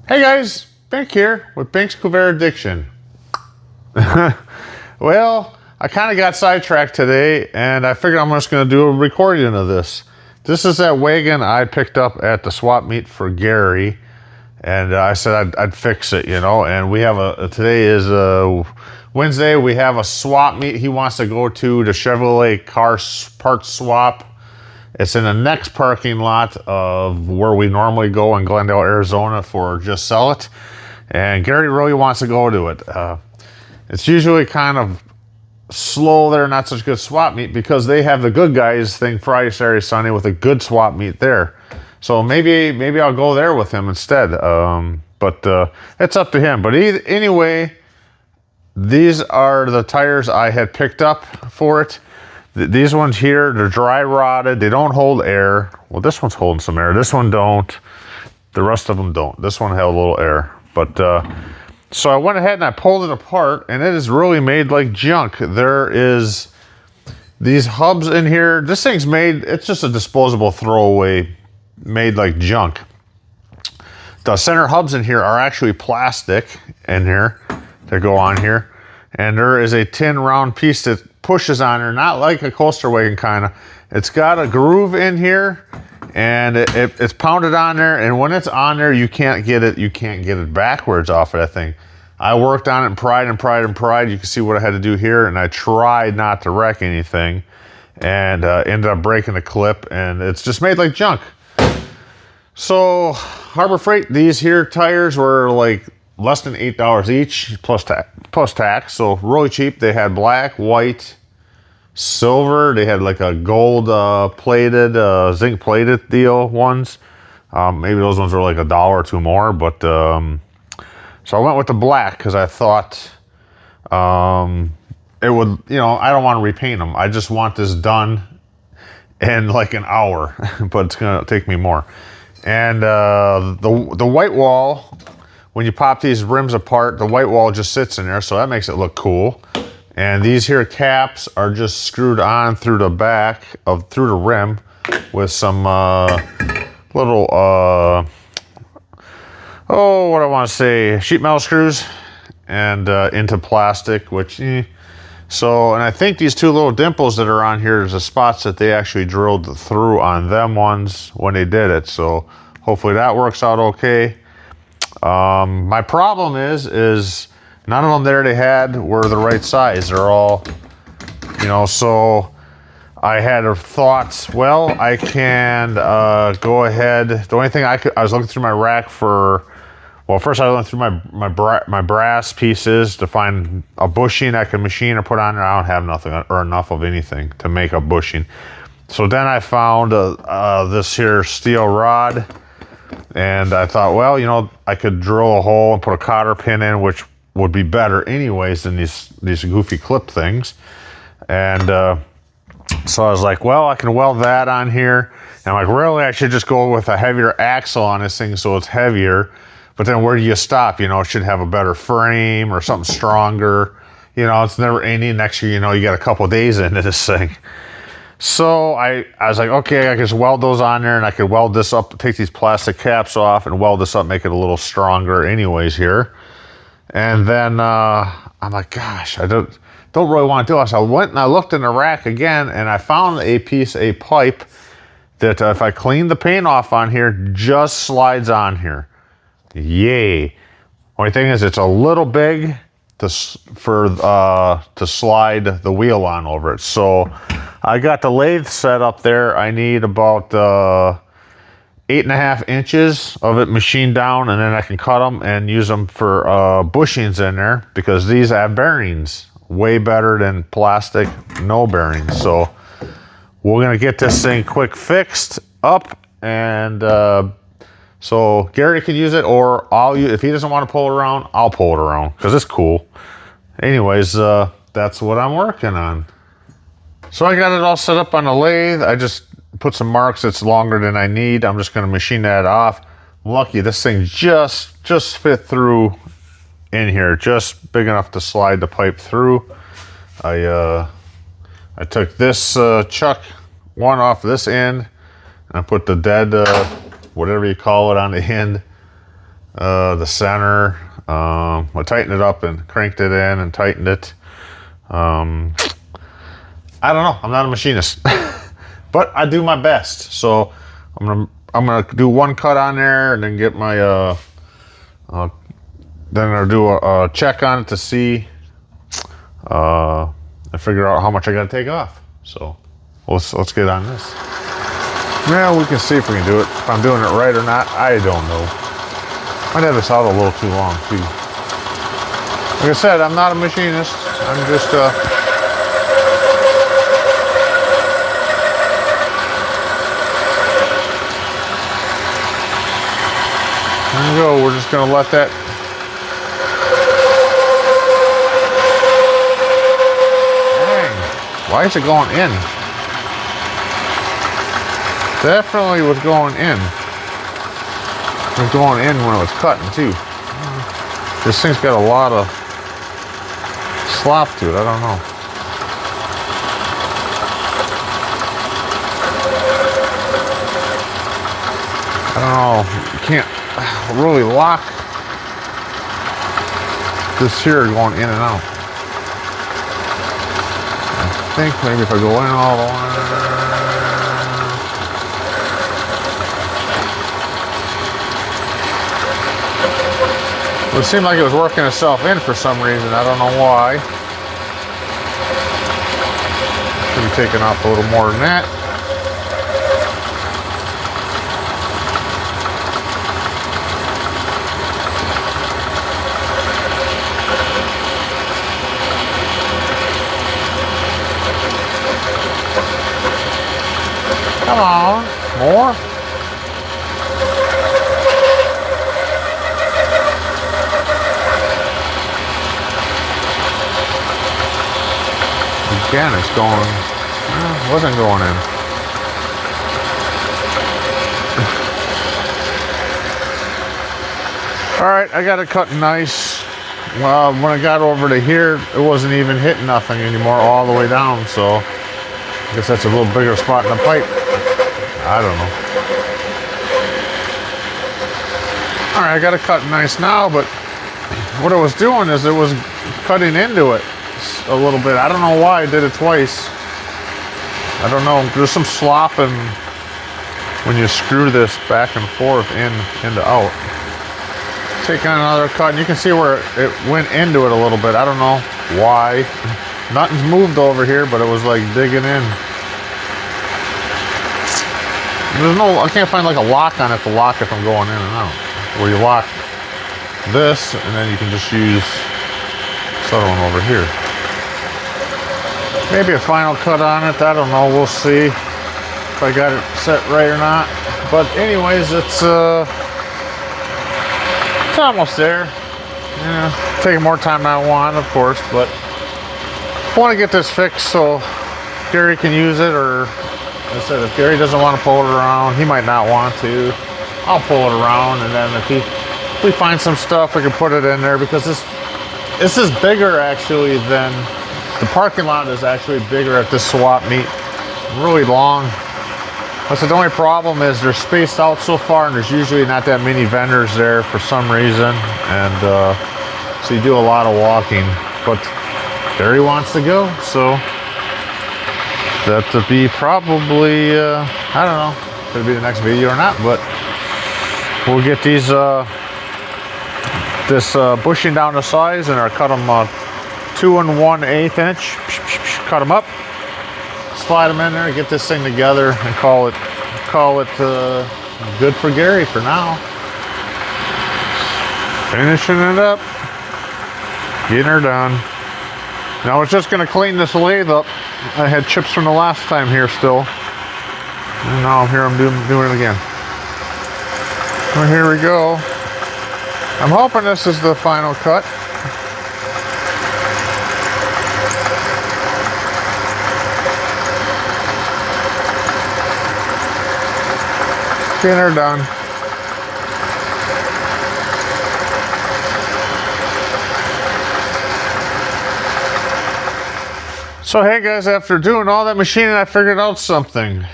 Hey guys, Bink here with Bink's Corvair Addiction. Well, I kind of got sidetracked today and I figured I'm just going to do a recording of this. This is that Wagon I picked up at the swap meet for Gary, and I said I'd fix it, you know, and we have today is Wednesday, we have a swap meet he wants to go to, the Chevrolet car parts swap. It's in the next parking lot of where we normally go in Glendale, Arizona for Just Sell It. And Gary really wants to go to it. It's usually kind of slow there, not such a good swap meet because they have the good guys thing Friday, Saturday, Sunday with a good swap meet there. So maybe I'll go there with him instead. But it's up to him. But anyway, these are the tires I had picked up for it. These ones here, they're dry rotted. They don't hold air. Well, this one's holding some air. This one don't. The rest of them don't. This one held a little air. But so I went ahead and I pulled it apart, and it is really made like junk. There is these hubs in here. This thing's made, it's just a disposable throwaway, made like junk. The center hubs in here are actually plastic in here that go on here. And there is a tin round piece that pushes on there, not like a coaster wagon kind of. It's got a groove in here, and it's pounded on there, and when it's on there, you can't get it backwards off of that thing. I worked on it and pried. You can see what I had to do here, and I tried not to wreck anything, and ended up breaking the clip, and it's just made like junk. So Harbor Freight, these here tires were like less than $8 each plus tax, so really cheap. They had black, white, silver. They had like a gold plated, zinc plated deal ones. Maybe those ones were like $1 or $2 more, but so I went with the black because I thought it would, you know, I don't want to repaint them. I just want this done in like an hour, but it's gonna take me more. And the white wall, when you pop these rims apart, the white wall just sits in there, so that makes it look cool. And these here caps are just screwed on through the back through the rim with some little what I want to say, sheet metal screws and into plastic, which so, and I think these two little dimples that are on here is the spots that they actually drilled through on them ones when they did it. So hopefully that works out okay. My problem is none of them there they had were the right size. They're all, you know, so I had a thought, well, I can go ahead. The only thing I was looking through my rack for, well, first I went through my brass pieces to find a bushing I can machine or put on there. I don't have nothing or enough of anything to make a bushing. So then I found this here steel rod. And I thought, well, you know, I could drill a hole and put a cotter pin in, which would be better anyways than these goofy clip things. And so I was like, well, I can weld that on here. And I'm like, really, I should just go with a heavier axle on this thing so it's heavier. But then where do you stop? You know, it should have a better frame or something stronger. You know, it's never ending. Next year, you know, you got a couple days into this thing. So I was like, okay, I can just weld those on there, and I could weld this up, take these plastic caps off and weld this up, make it a little stronger anyways here. And then I'm like, gosh, I don't really want to do it. So I went and I looked in the rack again, and I found a pipe that if I clean the paint off on here, just slides on here. Yay. Only thing is it's a little big to slide the wheel on over it. So I got the lathe set up there. I need about 8.5 inches of it machined down, and then I can cut them and use them for bushings in there because these have bearings. Way better than plastic, no bearings. So we're gonna get this thing quick fixed up, and so Gary can use it, or I'll use, if he doesn't want to pull it around, I'll pull it around because it's cool. Anyways, that's what I'm working on. So I got it all set up on the lathe. I just put some marks that's longer than I need. I'm just going to machine that off. Lucky this thing just fit through in here, just big enough to slide the pipe through. I took this chuck one off this end, and I put the dead whatever you call it on the end. the center. I tightened it up and cranked it in and tightened it. I don't know. I'm not a machinist, but I do my best. So I'm gonna do one cut on there and then get my then I'll do a check on it to see and figure out how much I gotta take off. So let's get on this. Now we can see if we can do it. If I'm doing it right or not, I don't know. Might have this out a little too long too. Like I said, I'm not a machinist. I'm just there you go. We're just gonna let that. Dang. Why is it going in? Definitely was going in. It was going in when it was cutting too. This thing's got a lot of slop to it. I don't know. I don't know. You can't really lock this here going in and out. I think maybe if I go in all the way. It seemed like it was working itself in for some reason. I don't know why. Should be taking off a little more than that. Come on, more. Again, it's going, wasn't going in. All right, I got it cut nice. Well, when I got over to here, it wasn't even hitting nothing anymore all the way down, so I guess that's a little bigger spot in the pipe. I don't know. All right, I got it cut nice now, but what it was doing is it was cutting into it a little bit. I don't know why I did it twice. I don't know. There's some slopping when you screw this back and forth into out. Take on another cut, and you can see where it went into it a little bit. I don't know why. Nothing's moved over here, but it was like digging in. There's no, I can't find like a lock on it to lock if I'm going in and out. Where you lock this, and then you can just use this other one over here. Maybe a final cut on it. I don't know. We'll see if I got it set right or not. But anyways, it's almost there. Yeah, taking more time than I want, of course, but I want to get this fixed so Gary can use it. Or I said, if Gary doesn't want to pull it around, he might not want to. I'll pull it around, and then if we find some stuff, we can put it in there, because this is bigger actually than. The parking lot is actually bigger at this swap meet, really long. I said the only problem is they're spaced out so far, and there's usually not that many vendors there for some reason, and so you do a lot of walking. But Gary wants to go, so that'll be probably I don't know if it'll be the next video or not, but we'll get these this bushing down to size, and I'll cut them 2 1/8 inch. Cut them up, slide them in there, get this thing together, and call it good for Gary for now. Finishing it up, getting her done. Now I was just gonna clean this lathe up. I had chips from the last time here still, and now here I'm doing it again. Well, here we go. I'm hoping this is the final cut. Getting her done. So hey guys, after doing all that machining, I figured out something.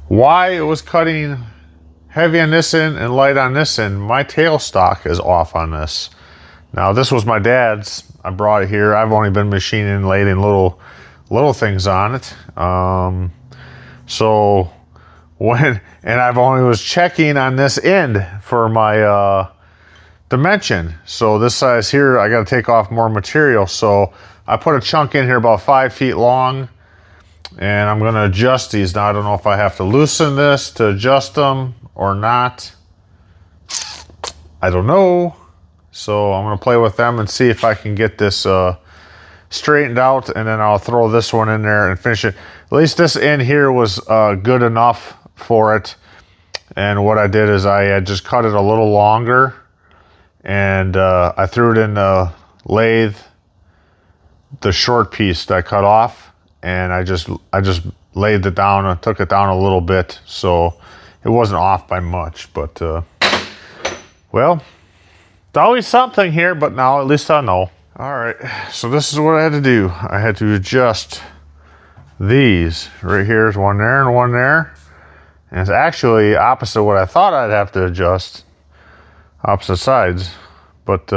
Why it was cutting heavy on this end and light on this end. My tailstock is off on this. Now this was my dad's. I brought it here. I've only been machining and lading little things on it. So I've only was checking on this end for my dimension. So this size here, I got to take off more material. So I put a chunk in here about 5 feet long, and I'm going to adjust these. Now I don't know if I have to loosen this to adjust them or not. I don't know. So I'm going to play with them and see if I can get this straightened out, and then I'll throw this one in there and finish it. At least this end here was good enough for it. And what I did is I had just cut it a little longer, and I threw it in the lathe, the short piece that I cut off, and I just laid it down and took it down a little bit, so it wasn't off by much. But well, it's always something here, but now at least I know. All right, so this is what I had to do. I had to adjust these. Right here is one there and one there. And it's actually opposite what I thought I'd have to adjust. Opposite sides. But,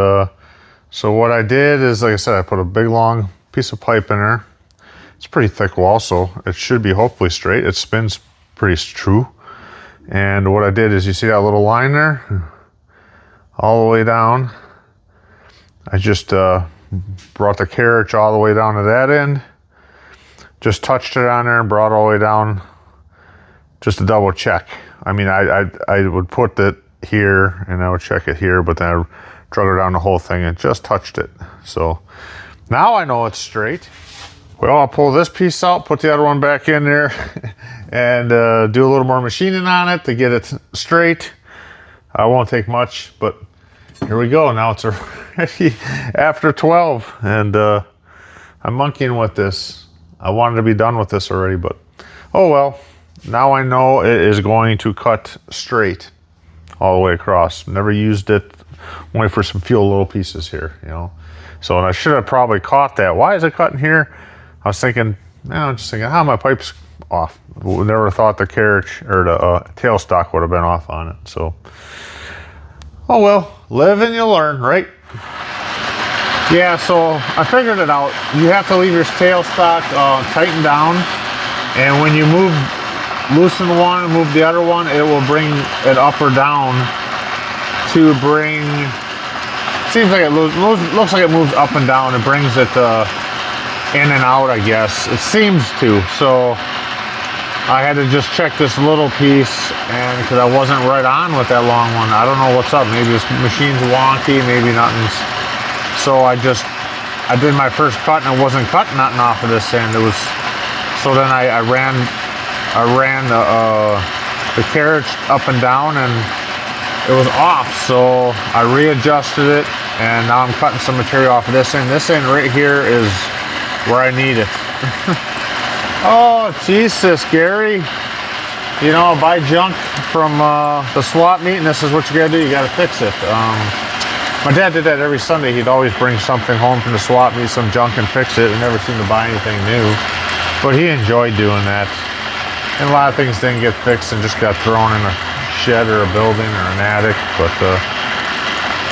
so what I did is, like I said, I put a big long piece of pipe in there. It's pretty thick wall, so it should be hopefully straight. It spins pretty true. And what I did is, you see that little line there? All the way down. I just brought the carriage all the way down to that end. Just touched it on there and brought it all the way down just to double check. I mean, I would put it here and I would check it here, but then I drug it down the whole thing and just touched it. So now I know it's straight. Well, I'll pull this piece out, put the other one back in there, and do a little more machining on it to get it straight. I won't take much, but here we go. Now it's already after 12, and I'm monkeying with this. I wanted to be done with this already, but oh well. Now I know it is going to cut straight all the way across. Never used it, only for some few little pieces here, you know. So, and I should have probably caught that. Why is it cutting here? I was thinking, just thinking, how my pipe's off. Never thought the carriage or the tailstock would have been off on it. So, oh well, live and you learn, right? Yeah, so I figured it out. You have to leave your tailstock tightened down, and when you loosen one and move the other one, it will bring it up or down to bring. Seems like it looks like it moves up and down. It brings it in and out, I guess. It seems to. So I had to just check this little piece, and because I wasn't right on with that long one. I don't know what's up. Maybe this machine's wonky. Maybe nothing's. So I did my first cut, and it wasn't cutting nothing off of this end. It was. So then I ran the carriage up and down, and it was off. So I readjusted it, and now I'm cutting some material off of this end. This end right here is where I need it. Oh, Jesus, Gary. You know, buy junk from the swap meet, and this is what you gotta do. You gotta fix it. My dad did that every Sunday. He'd always bring something home from the swap meet, some junk, and fix it. He never seemed to buy anything new, but he enjoyed doing that. And a lot of things didn't get fixed and just got thrown in a shed or a building or an attic. But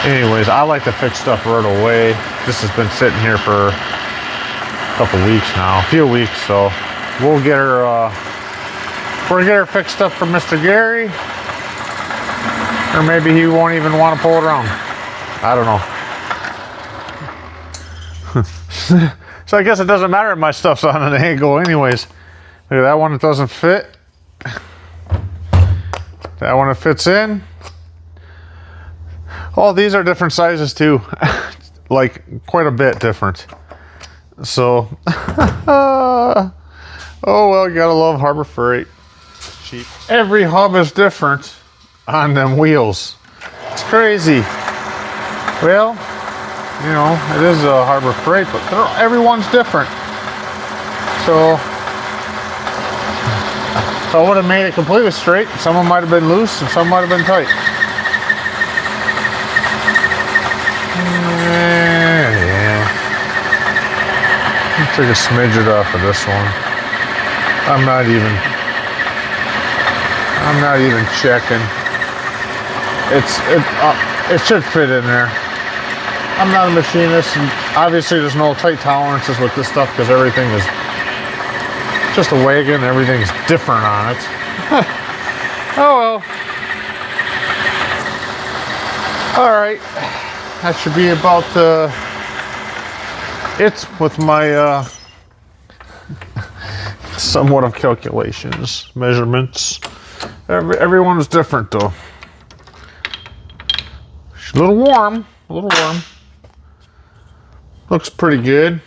anyways, I like to fix stuff right away. This has been sitting here for a couple weeks now, a few weeks. So we'll get her, we're gonna get her fixed up for Mr. Gary. Or maybe he won't even want to pull it around. I don't know. So I guess it doesn't matter if my stuff's on an angle anyways. Look at that one, it doesn't fit. That one, it fits in. All these are different sizes too. Like quite a bit different. So, oh well, you gotta love Harbor Freight. It's cheap. Every hub is different on them wheels. It's crazy. Well, you know, it is a Harbor Freight, but everyone's different. So I would have made it completely straight. Some of them might have been loose and some might have been tight. Yeah. I'll take a smidget off of this one. I'm not even checking. it should fit in there. I'm not a machinist, and obviously there's no tight tolerances with this stuff because everything is just a wagon. Everything's different on it. Oh well. All right, that should be about it with my somewhat of calculations, measurements. Everyone is different though. She's a little warm, Looks pretty good.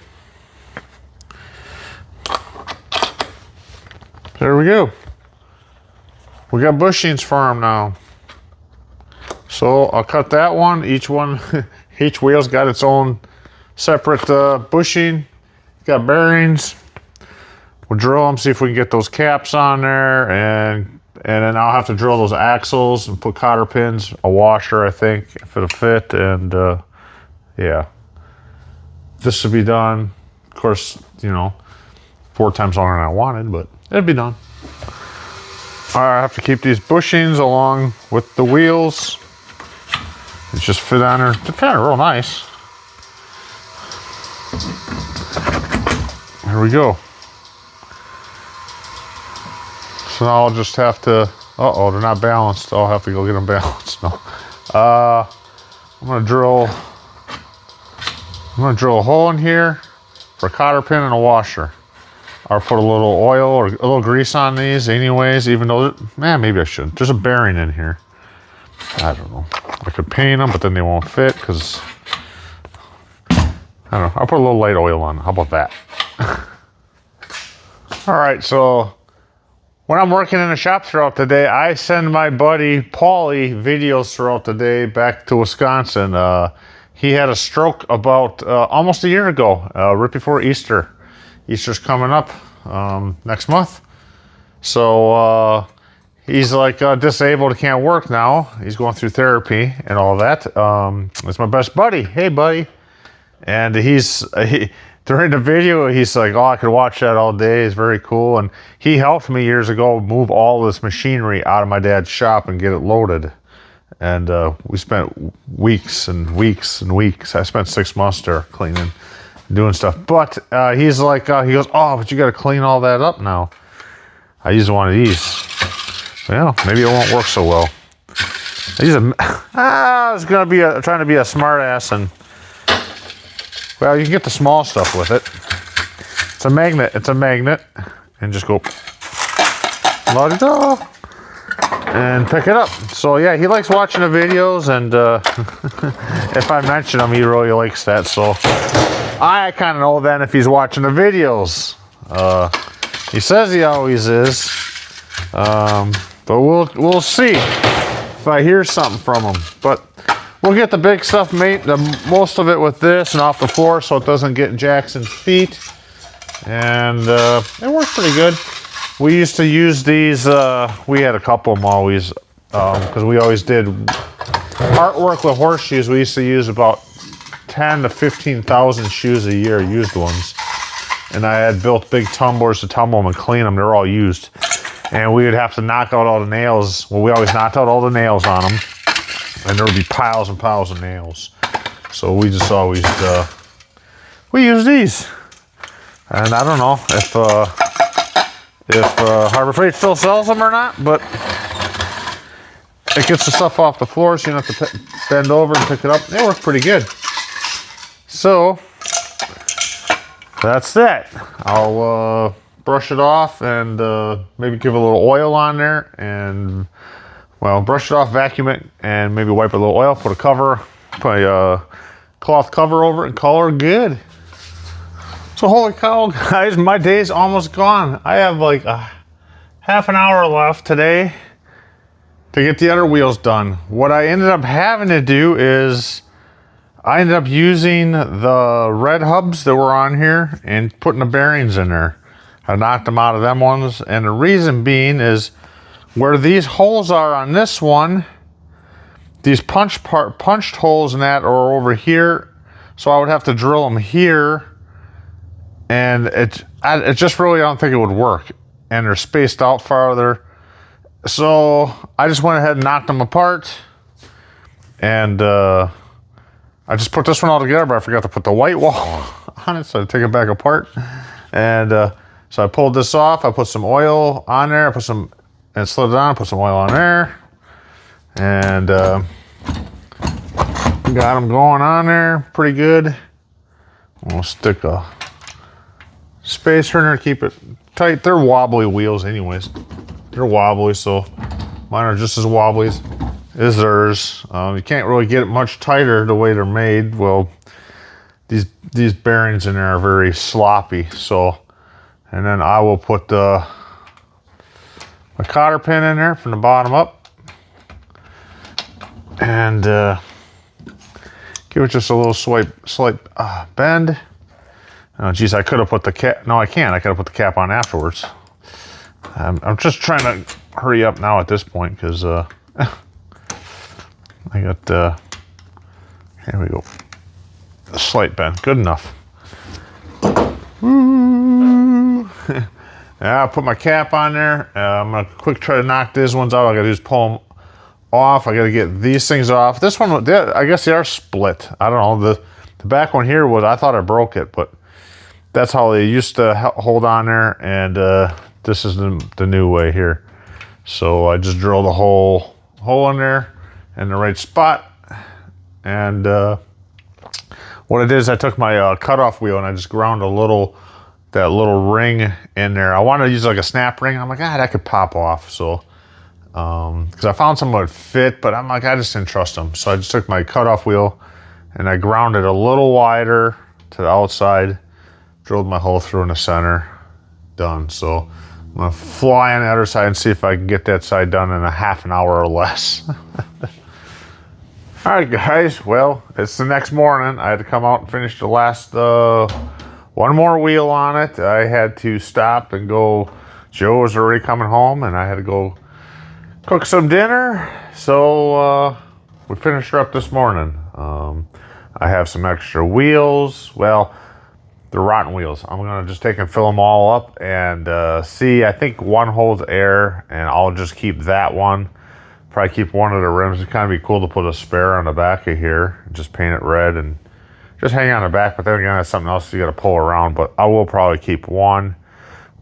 There we go. We got bushings for them now. So I'll cut that one. Each wheel's got its own separate bushing. Got bearings. We'll drill them, see if we can get those caps on there, and then I'll have to drill those axles and put cotter pins, a washer, I think, if it'll fit, and yeah. This should be done, of course, 4 times longer than I wanted, but it'll be done. All right, I have to keep these bushings along with the wheels. It just fit on there. It fit real nice. Here we go. So now I'll just have to, uh-oh, they're not balanced. I'll have to go get them balanced. No. I'm gonna drill a hole in here for a cotter pin and a washer. Or put a little oil or a little grease on these anyways, even though, maybe I shouldn't. There's a bearing in here. I don't know. I could paint them, but then they won't fit because, I don't know. I'll put a little light oil on. How about that? All right, so when I'm working in the shop throughout the day, I send my buddy Paulie videos throughout the day back to Wisconsin. He had a stroke about almost a year ago, right before Easter. Easter's coming up next month. So he's like disabled, can't work now. He's going through therapy and all that. It's my best buddy. Hey, buddy. And during the video, he's like, oh, I could watch that all day. It's very cool. And he helped me years ago move all this machinery out of my dad's shop and get it loaded. And we spent weeks and weeks and weeks. I spent 6 months there cleaning, doing stuff. But he's like, he goes, oh, but you got to clean all that up now. I use one of these. Well, maybe it won't work so well. I was gonna be trying to be a smart ass, and well, you can get the small stuff with it. It's a magnet. It's a magnet, and just go la-da-da, and pick it up. So yeah, he likes watching the videos, and if I mention him, he really likes that. So I kind of know then if he's watching the videos. He says he always is, but we'll see if I hear something from him. But we'll get the big stuff made, most of it with this and off the floor, so it doesn't get in Jackson's feet. And it works pretty good. We used to use these. We had a couple of them always, because we always did artwork with horseshoes. We used to use about 10 to 15,000 shoes a year, used ones. And I had built big tumblers to tumble them and clean them. They're all used. And we would have to knock out all the nails. Well, we always knocked out all the nails on them. And there would be piles and piles of nails. So we just always, we use these. And I don't know if Harbor Freight still sells them or not, but it gets the stuff off the floor so you don't have to bend over and pick it up. They work pretty good. So that's that. I'll brush it off and maybe give a little oil on there and, well, brush it off, vacuum it, and maybe wipe a little oil, put a cloth cover over it, and call her good. So holy cow, guys, my day's almost gone. I have like half an hour left today to get the other wheels done. What I ended up having to do is I ended up using the red hubs that were on here and putting the bearings in there. I knocked them out of them ones, and the reason being is where these holes are on this one, these punched holes in that are over here, so I would have to drill them here, and it just really, I don't think it would work, and they're spaced out farther. So I just went ahead and knocked them apart, And I just put this one all together, but I forgot to put the white wall on it, so I take it back apart. And so I pulled this off. I put some oil on there. I put some, and slid it on. Put some oil on there, and got them going on there pretty good. We'll stick a spacer in there to keep it tight. They're wobbly wheels, anyways. They're wobbly, so mine are just as wobbly as theirs. You can't really get it much tighter the way they're made. Well, these bearings in there are very sloppy. So, and then I will put my cotter pin in there from the bottom up, and give it just a little slight bend. Oh, geez, I could have put the cap. No, I can't. I could have put the cap on afterwards. I'm just trying to hurry up now at this point because I got, here we go. A slight bend. Good enough. Woo. Yeah, I'll put my cap on there. I'm going to quick try to knock these ones out. All I got to do is pull them off. I got to get these things off. This one, I guess they are split. I don't know. The back one here was, I thought I broke it, but that's how they used to hold on there. And this is the new way here. So I just drilled a hole in there in the right spot. And what I did is I took my cutoff wheel and I just ground that little ring in there. I wanted to use like a snap ring. I'm like, that could pop off. So, because I found some that would fit, but I'm like, I just didn't trust them. So I just took my cutoff wheel and I grounded a little wider to the outside, drilled my hole through in the center, done. So I'm gonna fly on the other side and see if I can get that side done in a half an hour or less. All right, guys, well, it's the next morning. I had to come out and finish the last one more wheel on it. I had to stop and go. Joe was already coming home and I had to go cook some dinner. So we finished her up this morning. I have some extra wheels. Well, they're rotten wheels. I'm gonna just take and fill them all up and see. I think one holds air and I'll just keep that one. Probably keep one of the rims. It'd kind of be cool to put a spare on the back of here. Just paint it red and just hang on the back. But then again, that's something else you got to pull around. But I will probably keep one.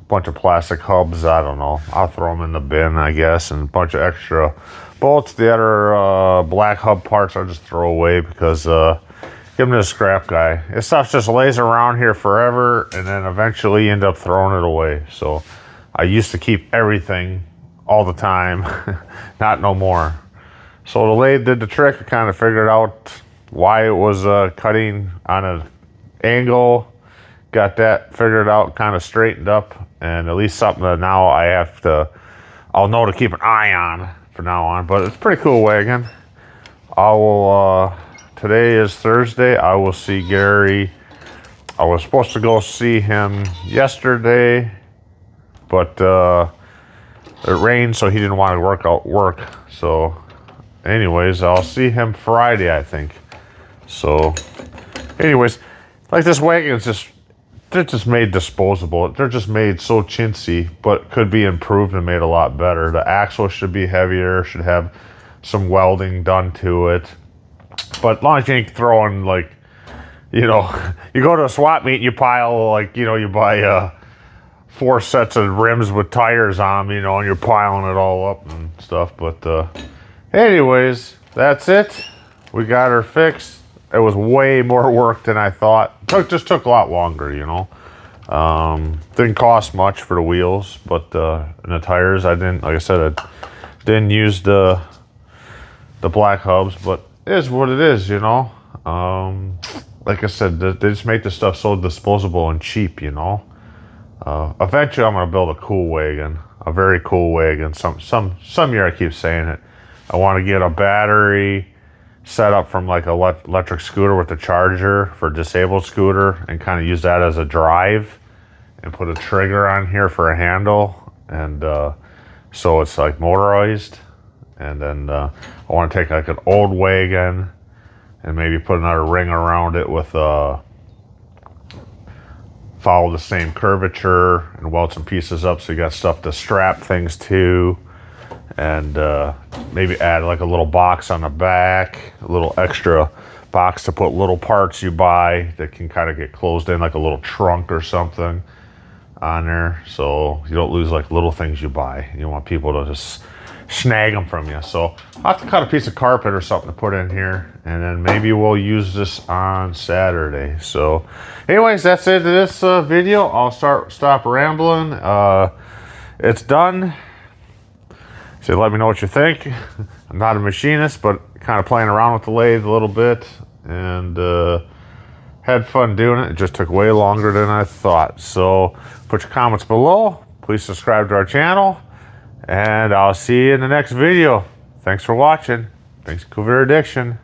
Bunch of plastic hubs. I don't know. I'll throw them in the bin, I guess. And a bunch of extra bolts. The other black hub parts I'll just throw away because give them to the scrap guy. This stuff just lays around here forever. And then eventually you end up throwing it away. So I used to keep everything all the time. Not no more. So the lathe did the trick. I kind of figured out why it was cutting on an angle. Got that figured out, kind of straightened up, and at least something that now I'll know to keep an eye on from now on. But it's a pretty cool wagon. I will, today is Thursday. I will see Gary. I was supposed to go see him yesterday, but it rained, so he didn't want to work. So anyways, I'll see him Friday, I think. So anyways, like this wagon is they're just made disposable. They're just made so chintzy, but could be improved and made a lot better. The axle should be heavier, should have some welding done to it. But as long as you ain't throwing, like, you go to a swap meet and you pile, like, you buy 4 sets of rims with tires on them, and you're piling it all up and stuff. But anyways, that's it. We got her fixed. It was way more work than I thought. Just took a lot longer, Didn't cost much for the wheels, but and the tires, like I said, I didn't use the black hubs, but it is what it is, Like I said, they just make the stuff so disposable and cheap, Eventually I'm gonna build a cool wagon, a very cool wagon. Some year I keep saying it. I want to get a battery set up from like an electric scooter with a charger for disabled scooter and kind of use that as a drive and put a trigger on here for a handle, and so it's like motorized. And then I want to take like an old wagon and maybe put another ring around it with follow the same curvature and weld some pieces up so you got stuff to strap things to. and maybe add like a little box on the back, a little extra box to put little parts you buy that can kind of get closed in, like a little trunk or something on there, so you don't lose like little things you buy. You want people to just snag them from you. So I'll have to cut a piece of carpet or something to put in here, and then maybe we'll use this on Saturday. So anyways, that's it to this video. I'll stop rambling. It's done. So let me know what you think. I'm not a machinist, but kind of playing around with the lathe a little bit, and had fun doing it. It just took way longer than I thought. So put your comments below. Please subscribe to our channel, and I'll see you in the next video. Thanks for watching. Thanks, Corvair Addiction.